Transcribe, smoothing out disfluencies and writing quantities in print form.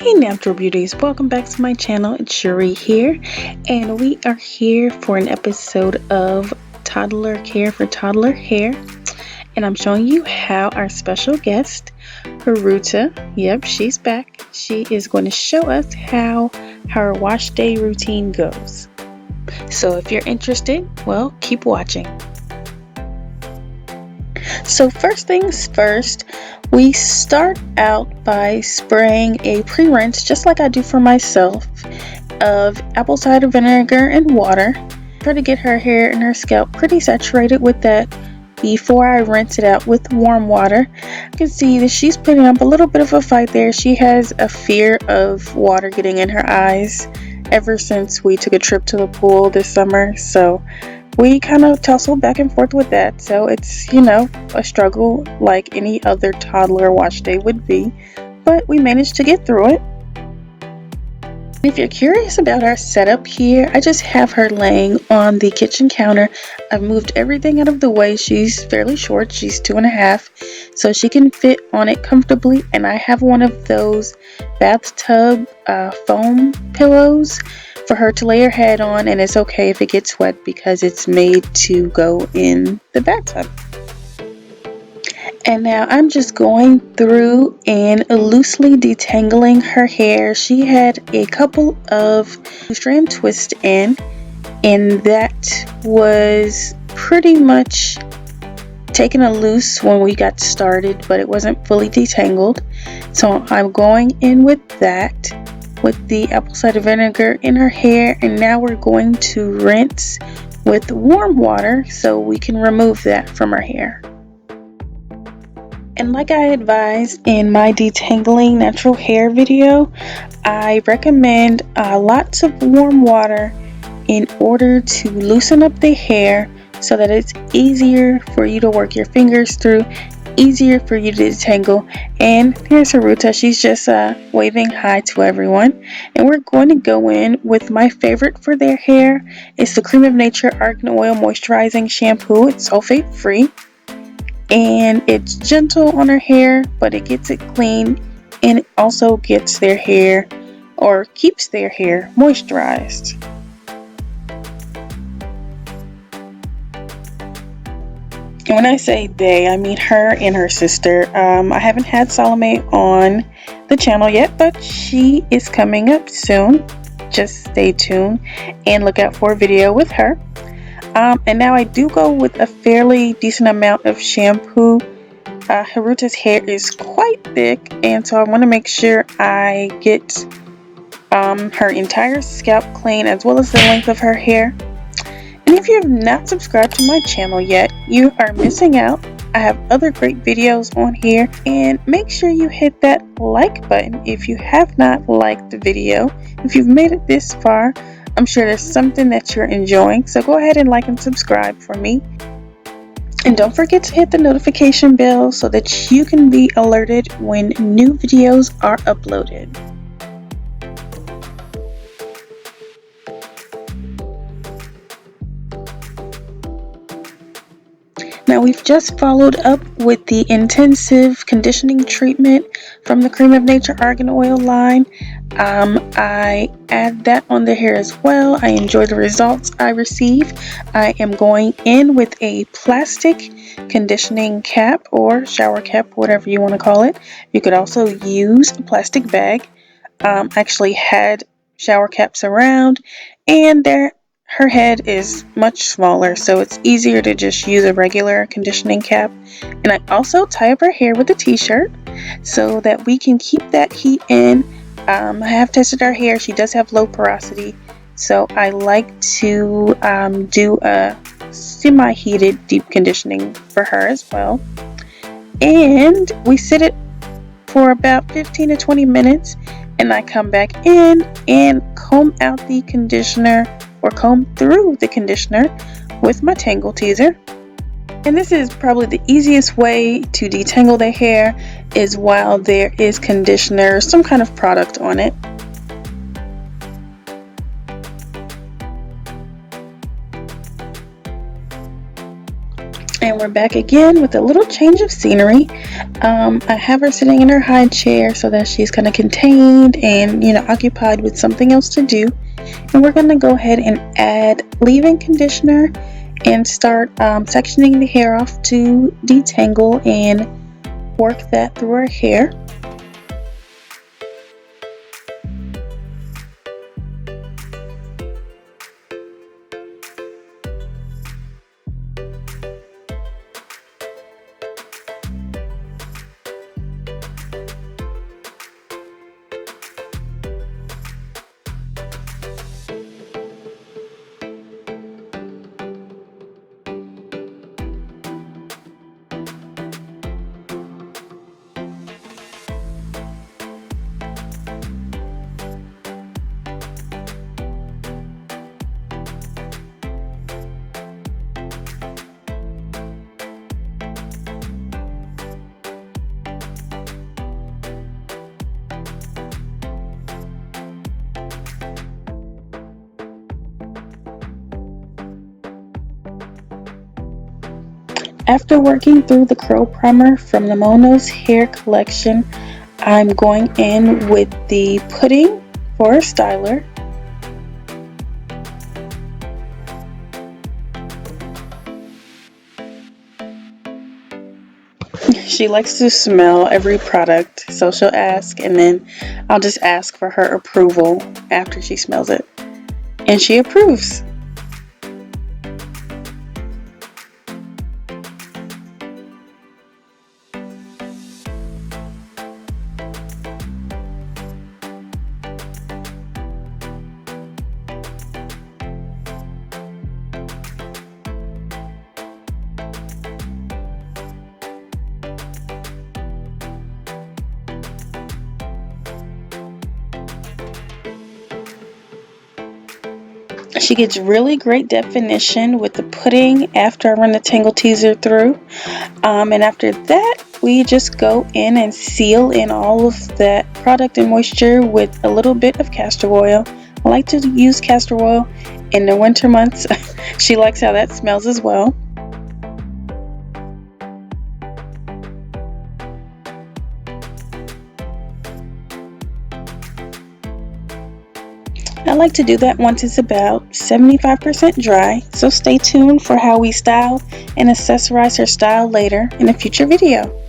Hey natural beauties, welcome back to my channel. It's Cherie here, and we are here for an episode of Toddler Care for Toddler Hair, and I'm showing you how our special guest Haruta, yep, she's back. She is going to show us how her wash day routine goes. So if you're interested, well, keep watching. So first things first, we start out by spraying a pre-rinse, just like I do for myself, of apple cider vinegar and water. Try to get her hair and her scalp pretty saturated with that before I rinse it out with warm water. You can see that she's putting up a little bit of a fight there. She has a fear of water getting in her eyes ever since we took a trip to the pool this summer. So we kind of tussle back and forth with that. So it's, a struggle like any other toddler wash day would be, but we managed to get through it. If you're curious about our setup here, I just have her laying on the kitchen counter. I've moved everything out of the way. She's fairly short, she's 2.5, so she can fit on it comfortably, and I have one of those bathtub foam pillows for her to lay her head on, and it's okay if it gets wet because it's made to go in the bathtub. And now I'm just going through and loosely detangling her hair. She had a couple of strand twists in, and that was pretty much taken a loose when we got started, but it wasn't fully detangled. So I'm going in with that, with the apple cider vinegar in her hair, and now we're going to rinse with warm water so we can remove that from her hair. And like I advised in my detangling natural hair video, I recommend lots of warm water in order to loosen up the hair so that it's easier for you to work your fingers through, easier for you to detangle. And here's Haruta, she's just waving hi to everyone. And we're going to go in with my favorite for their hair. It's the Cream of Nature Argan Oil Moisturizing Shampoo. It's sulfate free. And it's gentle on her hair, but it gets it clean, and it also gets their hair, or keeps their hair, moisturized. And when I say they, I mean her and her sister. I haven't had Salome on the channel yet, but she is coming up soon. Just stay tuned and look out for a video with her. And now I do go with a fairly decent amount of shampoo. Haruta's hair is quite thick, and so I want to make sure I get her entire scalp clean as well as the length of her hair. And if you have not subscribed to my channel yet, you are missing out. I have other great videos on here, and make sure you hit that like button if you have not liked the video. If you've made it this far, I'm sure there's something that you're enjoying, so go ahead and like and subscribe for me. And don't forget to hit the notification bell so that you can be alerted when new videos are uploaded. Now we've just followed up with the intensive conditioning treatment from the Cream of Nature Argan Oil line. I add that on the hair as well. I enjoy the results I receive. I am going in with a plastic conditioning cap or shower cap, whatever you want to call it. You could also use a plastic bag. I actually had shower caps around, and her head is much smaller, so it's easier to just use a regular conditioning cap. And I also tie up her hair with a t-shirt so that we can keep that heat in. I have tested her hair. She does have low porosity, so I like to do a semi-heated deep conditioning for her as well. And we sit it for about 15 to 20 minutes, and I come back in and comb out the conditioner, or comb through the conditioner with my tangle teaser. And this is probably the easiest way to detangle the hair, is while there is conditioner or some kind of product on it. And we're back again with a little change of scenery. I have her sitting in her high chair so that she's kind of contained and, occupied with something else to do. And we're going to go ahead and add leave-in conditioner and start sectioning the hair off to detangle and work that through our hair. After working through the curl primer from the Mono's hair collection, I'm going in with the pudding for a styler. She likes to smell every product, so she'll ask, and then I'll just ask for her approval after she smells it. And she approves. She gets really great definition with the pudding after I run the Tangle Teaser through. And after that, we just go in and seal in all of that product and moisture with a little bit of castor oil. I like to use castor oil in the winter months. She likes how that smells as well. I like to do that once it's about 75% dry, so stay tuned for how we style and accessorize her style later in a future video.